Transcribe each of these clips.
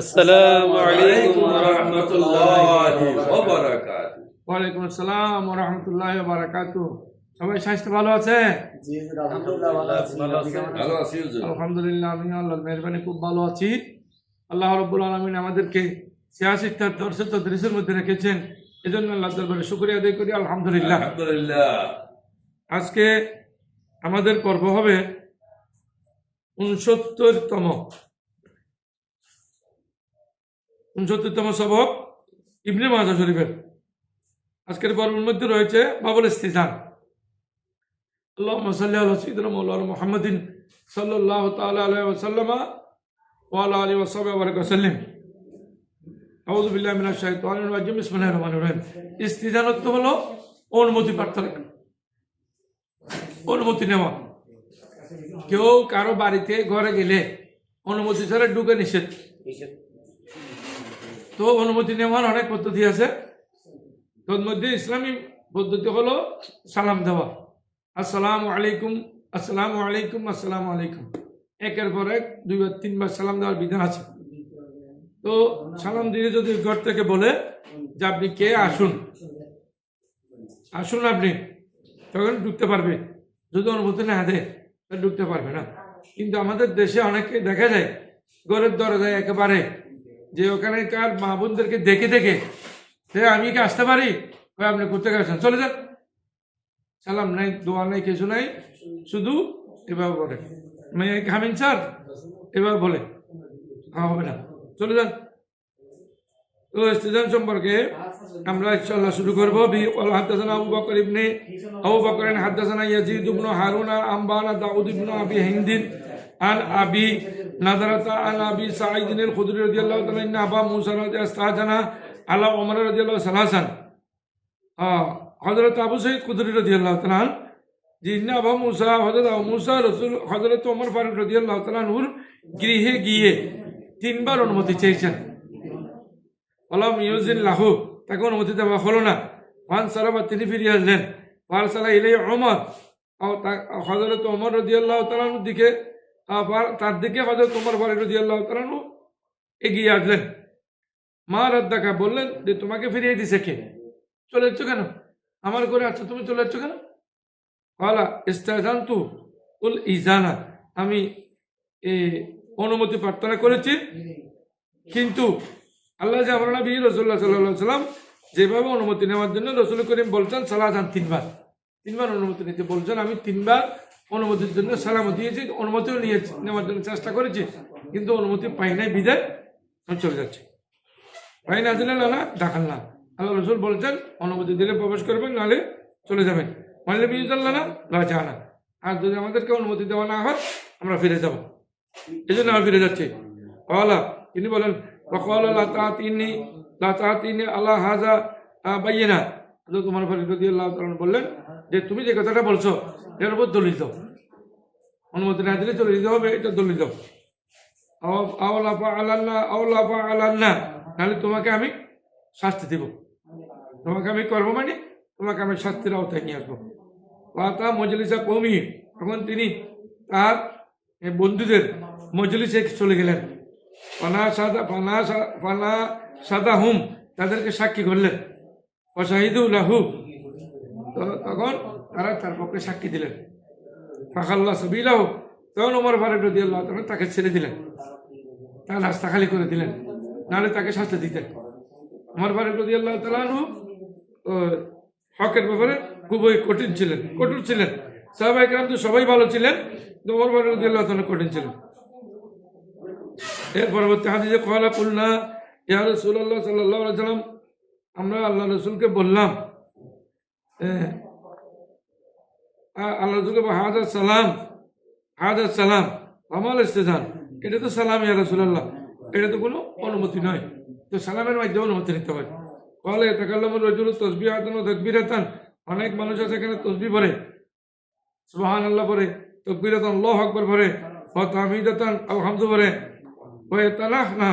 আসসালামু আলাইকুম ওয়া রাহমাতুল্লাহি ওয়া বারাকাতুহু। ওয়ালাইকুম আসসালাম ওয়া রাহমাতুল্লাহি ওয়া বারাকাতুহু। সবাই স্বাস্থ্য ভালো আছে? জি হুজুর, আলহামদুলিল্লাহ ভালো আছি। আপনি কেমন ভালো আছেন? আছি হুজুর। আলহামদুলিল্লাহ, আমি আল্লাহর মেহেরবানি খুব ভালো আছি। আল্লাহ রাব্বুল আলামিন আমাদেরকে সিয়াসিত্তার দর্শে তদরিসের মধ্যে রেখেছেন, এজন্য আল্লাহর দরবারে শুকরিয়া আদায় করি আলহামদুলিল্লাহ। আলহামদুলিল্লাহ। আজকে আমাদের পর্ব হবে 69তম সবক ইবনে মাজাহ শরীফের। আজকের পর্বের মধ্যে রয়েছে বাবুল ইস্তিজান। আল্লাহুম্মা সাল্লি আলা সাইয়্যিদিনা মাওলানা মুহাম্মাদিন সাল্লাল্লাহু তাআলা আলাইহি ওয়া সাল্লামা ওয়া আলা আলিহি ওয়া সাহবিহি ওয়া বারাকা ওয়াসাল্লাম। আউযু বিল্লাহি মিনাশ শাইতানির রাজিম। বিসমিল্লাহির রহমানির রহিম। ইস্তিজান অর্থ হলো অনুমতি প্রার্থনা, অনুমতি নেওয়া। কেউ কারো বাড়িতে ঘরে গেলে অনুমতি ছাড়া ঢুকে নিষেধ। তো অনুমতি নেওয়ার অনেক পদ্ধতি আছে। তোর মধ্যে ইসলামী পদ্ধতি হলো সালাম দেওয়া, আসসালামু আলাইকুম, আসসালামু আলাইকুম, আসসালামু আলাইকুম। একের পর এক দুইবার তিনবার সালাম দেওয়ার বিধান আছে। তো সালাম দিয়ে যদি ঘর থেকে বলে যে আপনি কে, আসুন আসুন আপনি, তখন ঢুকতে পারবে। যদি অনুমতি না দেয় তাহলে ঢুকতে পারবে না। কিন্তু আমাদের দেশে অনেকে দেখা যায় ঘরের দরজায় একেবারে যে ওখানকার মা বোনদেরকে দেখে দেখে সে আমি কি আসতে পারি, আপনি করতে গেছেন, চলে যান। সালাম নাই, দোয়া নাই, কিছু নাই, শুধু এভাবে বলে মেয়ে খামিন স্যার, এভাবে বলে হ্যাঁ হবে না, চলে যান। তো ইস্তিজান সম্পর্কে আমরা ইনশাআল্লাহ শুরু করব। হাদাসানা আবু বকর ইবনে আবু বকরিন হাদাসানা ইয়াজিদ ইবনে হারুন আম্বানা দাউদ ইবনে আবি হিন্দিন আন আবি নাদারাতা আন আবি সাঈদ আল খুদরি রাদিয়াল্লাহু তাআলা ইন্না আবা মুসা রাদিয়াল্লাহু আলা ওমর রাদিয়াল্লাহু সালাসান। হযরত আবু সাঈদ খুদরি রাদিয়াল্লাহু তাআলা যে ইন্না আবা মুসা, হযরত আবু মুসা রাসূল হযরত ওমর ফারুক রাদিয়াল্লাহু তাআলা নূর গৃহে গিয়ে তিনবার অনুমতি চেয়েছেন। আলাম ইউজিন লাহু, তাকে অনুমতি দেওয়া হলো না। ফান সারাবা, তিনি ফিরিয়ে আসলেন। ফারসালা ইলাই ওমর, হযরত ওমর রাদিয়াল্লাহু তাআলার দিকে, তার দিকে হযরত ওমর ফারুক রাদিয়াল্লাহু তাআলা এগিয়ে আসলেন। মা রাদ্দাকা, বললেন যে তোমাকে ফিরিয়ে দিছে কে, চলে যাচ্ছ কেন, আমার ঘরে আছো, তুমি চলে যাচ্ছ কেন? কালা ইস্তাযানতু উল ইজানা, আমি অনুমতি প্রার্থনা করেছি, কিন্তু আল্লাহ যে আমার নবী রাসূলুল্লাহ সাল্লাল্লাহু আলাইহি ওয়াসাল্লাম যেভাবে অনুমতি নেওয়ার জন্য রাসূল করিম বলছেন সালাতান, তিনবার অনুমতি নিতে বলছেন। আমি তিনবার অনুমতির জন্য সালামও দিয়েছি, অনুমতিও নিয়েছি, নেওয়ার জন্য চেষ্টা করেছি, কিন্তু অনুমতি পাই নাই, বিদায় আমি চলে যাচ্ছি। পাই না দিলে না দেখাল না। আল্লাহ রসুল বলছেন অনুমতি দিলে প্রবেশ করবেন, নাহলে চলে যাবেন। মানলে বিজুল্লাহ না রাজা না, আর যদি আমাদেরকে অনুমতি দেওয়া না হয় আমরা ফিরে যাব, এই জন্য আমরা ফিরে যাচ্ছি। তিনি বলেন আল্লাহ হাজা বাইনা, তোমার বললেন যে তুমি যে কথাটা বলছো এর উপর দলিল দাও, অনুমতি না দিলে চলে দিতে হবে, এটা দলিল দাও। নাহলে তোমাকে আমি শাস্তি দিব, তোমাকে আমি করবো, মানে তোমাকে আমি শাস্তির আওতায় নিয়ে আসবো। মজলিসা কৌমি, তখন তিনি তার বন্ধুদের মজলিসে চলে গেলেন। সাদা হুম, তাদেরকে সাক্ষী করলেন। অশাহিদুল লাহু, তখন তারা তার পক্ষে সাক্ষী দিলেন। ফাখাল্লা সাবিলাহু, তখন ওমর ফারুক রাদিয়াল্লাহু তাআলা তাকে ছেড়ে দিলেন, তার রাস্তা খালি করে দিলেন, নাহলে তাকে শাস্তি দিতেন। ওমর ফারুক রাদিয়াল্লাহু তাআলা হকের ব্যাপারে খুবই কঠোর ছিলেন। সাহাবায়ে কেরাম তো সবাই ভালো ছিলেন, ওমর ফারুক রাদিয়াল্লাহু তাআলা কঠিন ছিলেন। এর পরবর্তী হাদিসে ক্বালা কুলনা ইয়া রাসূলুল্লাহ সাল্লাল্লাহু আলাইহি ওয়াসাল্লাম, আমরা আল্লাহ রাসূলকে বললাম, আল্লাহ রাসূলকে হাদা সালাম আমাল ইস্তিজান, এটা তো সালাম ইয়া রাসূলুল্লাহ, এটা তো কোনো অনুমতি নয়, তো সালামের মাধ্যমে অনুমতি নিতে হয়। ক্বালা ইয়াতাকাল্লামু রাজুলু তাসবিহাতান ওয়া তাকবীরাতান, অনেক মানুষ আছে এখানে তাসবিহ পড়ে, সুবহানাল্লাহ পড়ে, তাকবীরাতান আল্লাহু আকবার পড়ে, ওয়া তাহমিদাতান আলহামদু পড়ে, না,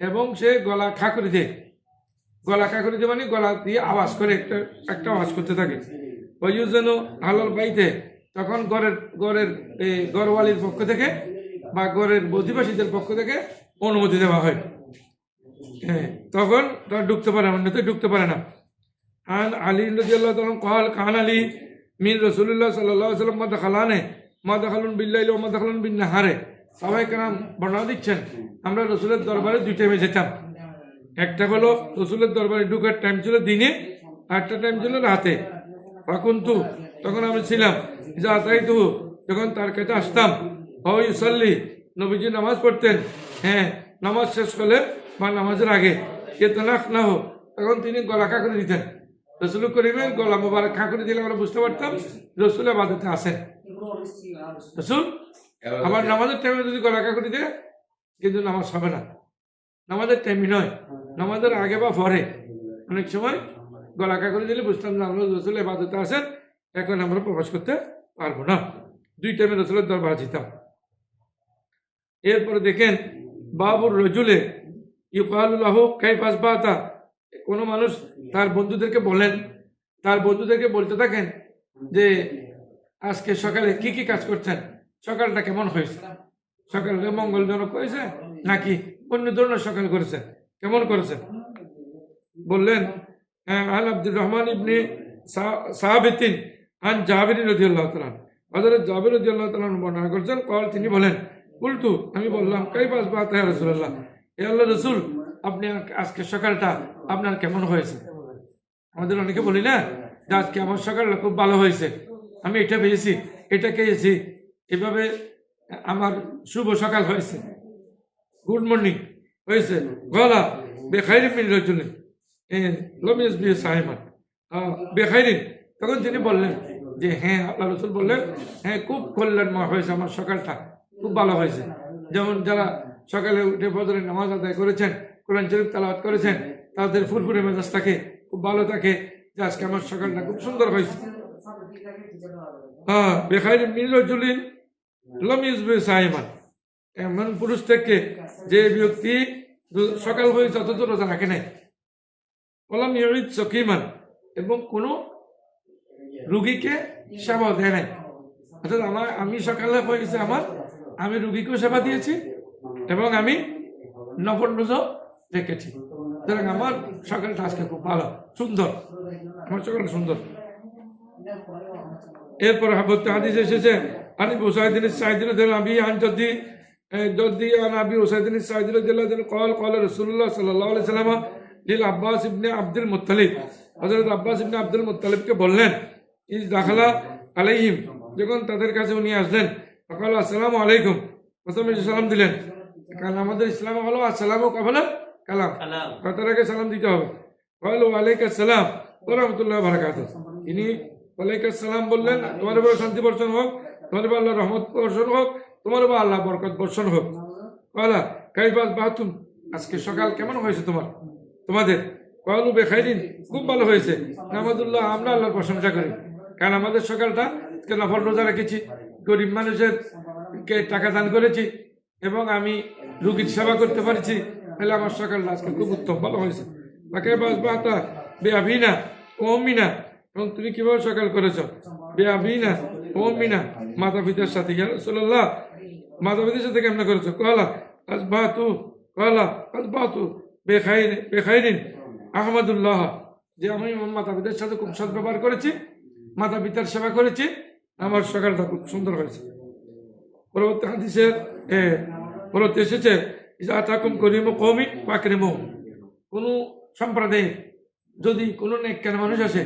এবং সে গলা খাকুরি দেয়, মানে গলা দিয়ে আওয়াজ করে, একটা আওয়াজ করতে থাকে। ওই যেন হালাল পাইতে, তখন ঘরওয়ালির পক্ষ থেকে বা ঘরের অধিবাসীদের পক্ষ থেকে অনুমতি দেওয়া হয়। হ্যাঁ তখন তারা ঢুকতে পারে অন্যতে ঢুকতে পারে না আন আলী রাদিয়াল্লাহু তাআলা قال কান আলী মিন রাসূলুল্লাহ সাল্লাল্লাহু আলাইহি ওয়াসাল্লাম মা দাখালুন বিল্লাইলি ওয়া মা দাখালুন বিন নাহারে সবাই কেরাম বর্ণনা দিচ্ছেন আমরা রাসূলের দরবারে দুই টাইমে যেতাম একটা হলো রাসূলের দরবারে ঢুকার টাইম ছিল দিনে আর একটা টাইম ছিল রাতে ফাকুনতু তখন আমি ছিলাম যা তাই তো যখন তার কাছে আসতাম ও ইউসাল্লি নবীজি নামাজ পড়তেন হ্যাঁ নামাজ শেষ করলে বা নামাজের আগে কেতনাক না হোক তখন তিনি গলা খা করে দিতেন রসুল করিমের গলা মোবারক খা করে দিলে আমরা বুঝতে পারতাম রসুল আবাদতে আসেন রসুল আবার নামাজের টাইমে যদি গলা খা করে দেয় কিন্তু নামাজ হবে না নামাজের টাইমই নয় নামাজের আগে বা পরে অনেক সময় গলা খা করে দিলে বুঝতাম যে আমরা রসুল আবাদতে আসেন এখন আমরা প্রবেশ করতে পারবো না দুই টাইমে রসুলের দরবার যেতাম এরপরে দেখেন বাবুর রজুলে ইউকালুল্লাহ কাইফ আসবাতা কোনো মানুষ তার বন্ধুদেরকে বলেন তার বন্ধুদেরকে বলতে থাকেন যে আজকে সকালে কি কি কাজ করছেন সকালটা কেমন হয়েছে সকালটা মঙ্গলজনক হয়েছে নাকি অন্য ধরনের সকাল করেছেন কেমন করেছেন বললেন আন আব্দুর রহমান ইবনে সাহাবিতিন আন জাবির রাদিয়াল্লাহু তাআলা হযরত জাবির রাদিয়াল্লাহু তাআলা বর্ণনা করেছেন কল তিনি বলেন উল্টু আমি বললাম কাইফ আসবাতা ইয়া রাসূলুল্লাহ হে আল্লাহর রাসূল আপনি আজকে সকালটা আপনার কেমন হয়েছে আমাদের অনেকে বলি না যে আজকে আমার সকালটা খুব ভালো হয়েছে আমি এটা পেয়েছি এটা খেয়েছি এভাবে আমার শুভ সকাল হয়েছে গুড মর্নিং হয়েছে গলা বেখাইরিন মিন রাজুলিন লমিস বি সাইমান বেখাইরিন তখন তিনি বললেন যে হ্যাঁ আল্লাহ রাসূল বললেন হ্যাঁ খুব কল্যাণময় হয়েছে আমার সকালটা খুব ভালো হয়েছে যেমন যারা সকালে উঠে ফজরের নামাজ আদায় করেছেন কোরআন শরীফ তেলাওয়াত করেছেন তাদের ফুরফুরে মেজাজ থাকে খুব ভালো থাকে যে আজকে আমার সকালটা খুব সুন্দর হয়েছে হ্যাঁ বেখাইরিন মিন রাজুলিন লমিস বি সাইমান এমন পুরুষ থেকে যে ব্যক্তি সকাল হয়েছে অথচ রোজা রাখে নাই কলাম ইউরিদ সকিমান এবং কোনো রুগীকে সেবা দেয় নাই অর্থাৎ আমি সকালে হয়েছে আমি রুগীকেও সেবা দিয়েছি এবং আমি নফল রোজা রেখেছি সুতরাং আমার সকালটা আজকে খুব ভালো সুন্দর আমার সকালটা সুন্দর এরপর হাদিস এসেছে আনি বুসাইদিন সাইদিন আবি আন যদি আন আবি উসাইদিন সাইদিন রাদিয়াল্লাহু قال قال رسول الله صلى الله عليه وسلم লিল আব্বাস ইবনে আব্দুল মুত্তালিব হযরত আব্বাস ইবনে আব্দুল মুত্তালিবকে বললেন ইজ দাখালা আলাইহিম যখন তাদের কাছে উনি আসলেন ফাকাল আসসালামু আলাইকুম প্রথমে সালাম দিলেন কারণ আমাদের ইসলামে হলো আসসালামু কাবলা কালাম কথার আগে সালাম দিতে হবে ওয়া আলাইকুম আসসালাম ওয়া রাহমাতুল্লাহি ওয়া বারাকাতুহু তিনি ওয়ালাইকুম আসসালাম বললেন তোমার উপর শান্তি বর্ষণ হোক তোমার উপর আল্লাহর রহমত বর্ষণ হোক তোমার উপর আল্লাহ বরকত বর্ষণ হোক ওয়ালা কাইফা বাতুম আজকে সকাল কেমন হয়েছে তোমাদের কালু বেখাইরিন খুব ভালো হয়েছে নামাজুল্লাহ আমরা আল্লাহর প্রশংসা করি কারণ আমাদের সকালটা নফল রোজা রেখেছি গরিব মানুষের কে টাকা দান করেছি এবং আমি রুগীর সেবা করতে পারছি তাহলে আমার সকালটা আজকে খুব উত্তম ভালো হয়েছে তাকে বাসবাতা বেআবিনা ওমিনা এবং তুমি কিভাবে সকাল করেছো বেআবিনা ওমিনা মাতা পিতার সাথে ইয়া রাসূলুল্লাহ মাতা পিতার সাথে কেমন করেছো কলা আসবাতু বেখাইরিন আহমদুল্লাহ যে আমি মাতা পিতার সাথে খুব সদ্ব্যবহার করেছি মাতা পিতার সেবা করেছি আমার সকালটা খুব সুন্দর হয়েছে পরবর্তী হাদিসের পরবর্তী এসেছে আতাকুম করিমু কওমি ফাকরিমু কোনো সম্প্রদায়ে যদি কোনো নেককার মানুষ আসে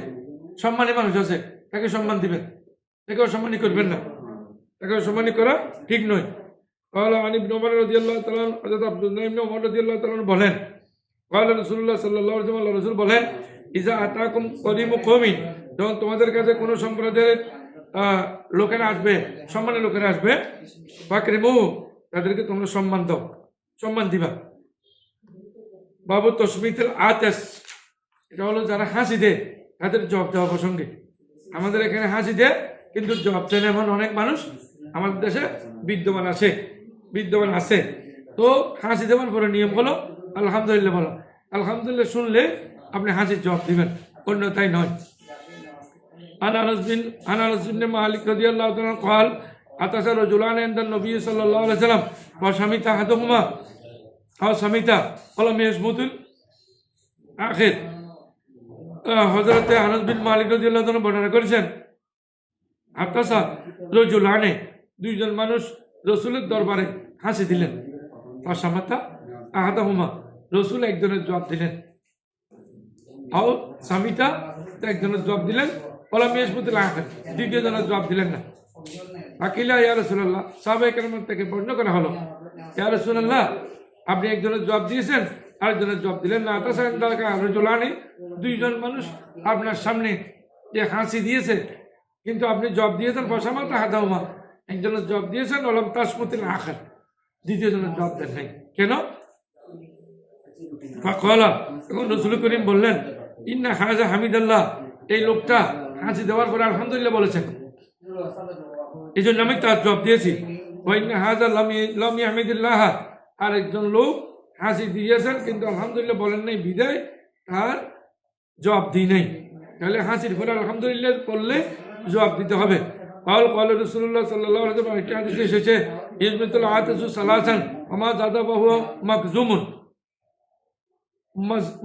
সম্মানী মানুষ আছে তাকে সম্মান দিবেন তাকে অসম্মানী করবেন না তাকে অসম্মানী করা ঠিক নয় قال عن ابن عمر رضي الله تعالى عنه حضرت عبد الله بن عمر رضي الله تعالى عنه বলেন قال رسول الله صلى الله عليه وسلم রাসূল বলেন ইজা আতাকুম করিমু কওমি যখন তোমাদের কাছে কোনো সম্প্রদায়ের লোকেরা আসবে সম্মানের লোকেরা আসবে ফাকরিমু তাদেরকে তোমরা সম্মান দাও সম্মান দিবা বাবু তসমিতুল আতাস এটা হলো যারা হাসি দেয় তাদের জবাব দেওয়া প্রসঙ্গে আমাদের এখানে হাসি দেয় কিন্তু জবাব দেন এমন অনেক মানুষ আমাদের দেশে বিদ্যমান আছে তো হাসি দেওয়ার পরে নিয়ম হলো আলহামদুলিল্লাহ বলো আলহামদুলিল্লাহ শুনলে আপনি হাসির জবাব দিবেন অন্যথায় নয় আনাস বিন মালিক রাদিয়াল্লাহু তাআলা قال আতাসা রাজুলান ইনদা নবী সাল্লাল্লাহু আলাইহি ওয়াসাল্লাম ওয়া সামিতা আহাদুহুমা আও সামিতা কলম ইয়াসমুতুল আখির হযরতে আনাস বিন মালিক রাদিয়াল্লাহু তাআলা বর্ণনা করেছেন আতাসা রাজুলানে দুইজন মানুষ রাসূলের দরবারে হাসি দিলেন ফাসামাতা আহাদাহুমা রাসূল একজনের জবাব দিলেন আও সামিতা একজনের জবাব দিলেন ওলা মিয়াসবুতুল আখির দ্বিতীয় জনের জবাব দিলেন না আকিলা ইয়া রাসূলুল্লাহ সাহাবায়ে কেরাম থেকে বর্ণনা করা হলো ইয়া রাসূলুল্লাহ আপনি একজনের জবাব দিয়েছেন আরেকজনের জবাব দিলেন না আতাসা রাজুলানে দুইজন মানুষ আপনার সামনে যে হাসি দিয়েছে কিন্তু আপনি জবাব দিয়েছেন ফাসামাতা আহাদাহুমা একজনের জবাব দিয়েছেন ওলাম তাসমুতুল আখির দ্বিতীয় জনের জবাব দেন নাই কেন ফাকালা তখন রাসূল করিম বললেন ইন্না হাযা হামিদাল্লাহ এই লোকটা হাসি দেওয়ার পরে আলহামদুলিল্লাহ বলেছেন এই জন্য আমি তার জবাব দিয়েছি ওয়া ইন্না হাযা লাম ইয়াহমিদিল্লাহ আর একজন লোক হাসি দিয়েছেন কিন্তু আলহামদুলিল্লাহ বলেন নাই বিদায় তার জবাব দিই নাই তাহলে হাসির পরে আলহামদুলিল্লাহ বললে জবাব দিতে হবে قال قال رسول الله صلى الله عليه وسلم একটা হাদিসে এসেছে ইজমিতুল আতাসু সালাসান ওমা যাদা বাহু মাকজুমুন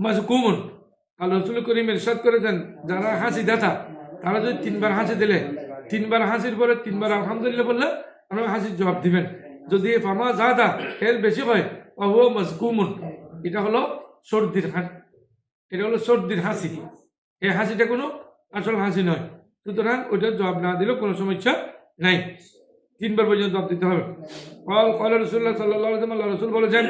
মাজকুমুন আল্লাহ রাসূল করিম ইরশাদ করেছেন যারা হাসি দেতা তারা যদি তিনবার হাসি দিলে তিনবার হাসির পরে তিনবার আলহামদুলিল্লাহ বললে আপনারা হাসির জবাব দিবেন যদি ফামা যাদা এর বেশি হয় বাহু মাজকুমুন এটা হলো সর্দির হাসি এটা হলো সর্দির হাসি এই হাসিটা কোনো আসল হাসি নয় সুতরাং ওইটার জবাব না দিলেও কোনো সমস্যা নাই তিনবার পর্যন্ত জবাব দিতে হবে قال رسول الله صلى الله عليه وسلم আল্লাহ রাসূল বলেছেন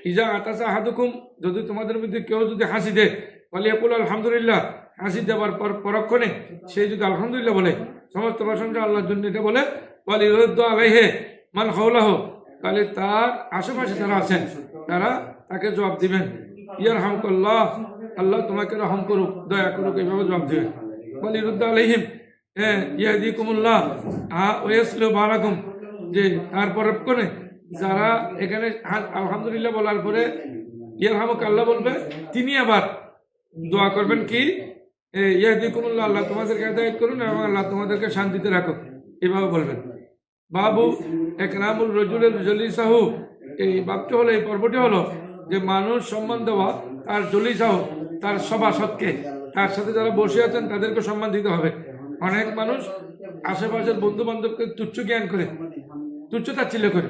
ইজা আতাসা আহাদুকুম যদি তোমাদের মধ্যে কেউ যদি হাসি দেয় ফালিয়াকুল আলহামদুলিল্লাহ হাসি দেওয়ার পর পরক্ষণে সে যদি আলহামদুলিল্লাহ বলে সমস্ত প্রশংসা আল্লাহর জন্য এটা বলে ওয়ালিরুদ্দু আলাইহি মান হাওলাহু তাহলে তার আশেপাশে যারা আছেন তারা তাকে জবাব দিবেন ইয়ারহামুকাল্লাহ আল্লাহ তোমাকে রহম করুক দয়া করুক এইভাবে জবাব দিবেন ওয়ালিরুদ্দু আলাইহিম ইয়াহদিকুমুল্লাহ ওয়াইসলিহু বালাকুম যে তারপরে কোনে যারা এখানে আলহামদুলিল্লাহ বলার পরে ইয়ারহামুকাল্লাহ বলবে তিনি আবার দোয়া করবেন কি ইয়াহদিকুমুল্লাহ আল্লাহ তোমাদেরকে হেদায়েত করুন এবং আল্লাহ তোমাদেরকে শান্তিতে রাখুক এভাবে বলবেন বাবু একরামুল রাজুলিল জলিসাহু এই বাবটি হলো এই পর্বটি হলো যে মানুষ সম্মান দেওয়া তার জলিসাহু তার সভাসদকে তার সাথে যারা বসে আছেন তাদেরকে সম্মান দিতে হবে অনেক মানুষ আশেপাশের বন্ধু বান্ধবকে তুচ্ছ জ্ঞান করে তুচ্ছ তাচ্ছিল্য করে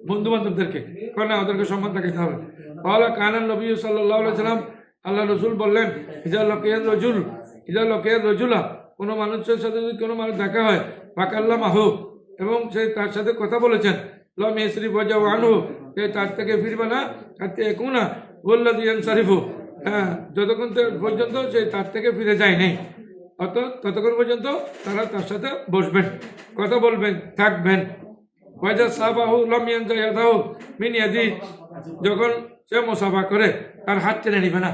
বন্ধু বান্ধবদেরকে কারণ ওদেরকে সম্মান দেখাতে হবে তাহলে কানান নবী সাল্লাল্লাহু আলাইহি সাল্লাম আল্লাহ রসুল বললেন ইজা লকিয়াল রজুলা কোনো মানুষের সাথে যদি কোনো মানুষ দেখা হয় ফাকাল্লাম আহু এবং সে তার সাথে কথা বলেছেন লম ইসরিফ ওয়াজাহু আনহু সে তার থেকে ফিরবে না হাত্তা ইয়াকুনা ওয়াল্লাযী ইয়ানসারিফু যতক্ষণ পর্যন্ত সে তার থেকে ফিরে যায় নাই ততক্ষণ পর্যন্ত তারা তার সাথে বসবেন কথা বলবেন থাকবেন ওয়াজা সাহাবাহু লাম ইয়ানজা ইয়াদাহু মিন ইয়াদি যখন সে মুসাফা করে তার হাত টেনে নিবে না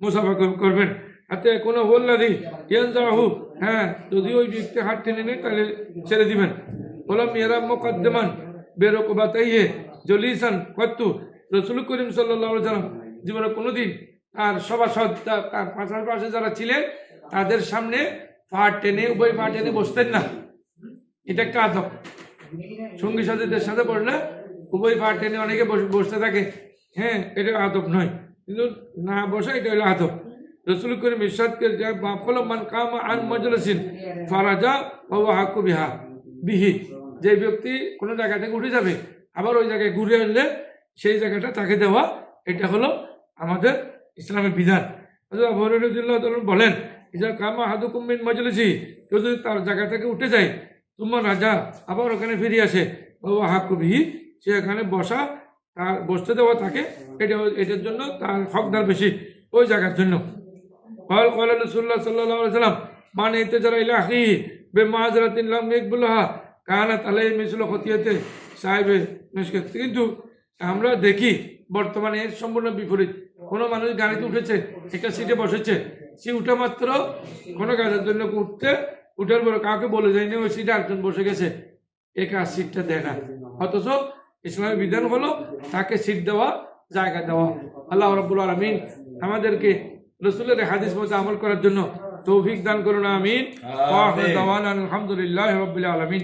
মুসাফা করবেন হাতে কোনো ওয়াল্লাযী ইয়ানজাহু যদি ওই ব্যক্তি হাত টেনে নেয় তাহলে ছেড়ে দিবেন ওলাম ইয়ারা মুকাদ্দামান বেরকুবাতাইহি জলিসান কত্তু রাসূল করিম সাল্লাল্লাহু আলাইহি সাল্লাম জীবনে কোনোদিন আর সভাসদ তার পাশে যারা ছিলেন তাদের সামনে উভয় পা টেনে বসতেন না এটা একটা আদব সঙ্গী সাথীদের সাথে পড়লে উভয় পা টেনে অনেকে বসতে থাকে এটা আদব নয় কিন্তু না বসা এটা হলো আদব রাসূল করিম ইরশাদ করে যে বাফল মান কামা আন মাজলিসিন ফারাজা ওয়া হাকু বিহি যে ব্যক্তি কোনো জায়গা থেকে উঠে যাবে আবার ওই জায়গায় ঘুরে আসলে সেই জায়গাটা তাকে দেওয়া এটা হলো আমাদের ইসলামের বিধান আবু হুরায়রা রাদিয়াল্লাহু তাআলা বলেন ইজা কামা হাদুকুম মিন মাজলিসি কেউ যদি তার জায়গা থেকে উঠে যায় তোমার রাজা আবার ওখানে ফিরে আসে ওয়া হাকু বিহি সে এখানে বসা তার বসতে দেওয়া থাকে এটার জন্য তার হকদার বেশি ওই জায়গার জন্য قال রাসূলুল্লাহ সাল্লাল্লাহু আলাইহি সাল্লাম মানে ইতাজারা ইলা আখি বিমাযরাতিন লাম ইয়াকবুলহা কানাত আলাইহি মিসলু খতিয়াতে সাহেবে মিশকাত কিন্তু আমরা দেখি বর্তমানে এর সম্পূর্ণ বিপরীত কোনো মানুষ গাড়িতে উঠেছে একটা সিটে বসেছে সে উঠে মাত্র কোনো কাজের জন্য উঠার পর কাউকে বলে যায়নি ওই সিটে একজন বসে গেছে একা সিটটা দেয় না অথচ ইসলামের বিধান হলো তাকে সিট দেওয়া জায়গা দেওয়া আল্লাহ রাব্বুল আলামিন আমাদেরকে রাসূলের হাদিস মতো আমল করার জন্য তৌফিক দান করুন আমিন ওয়া আখিরু দাওয়ানা আলহামদুলিল্লাহি রাব্বিল আলামিন।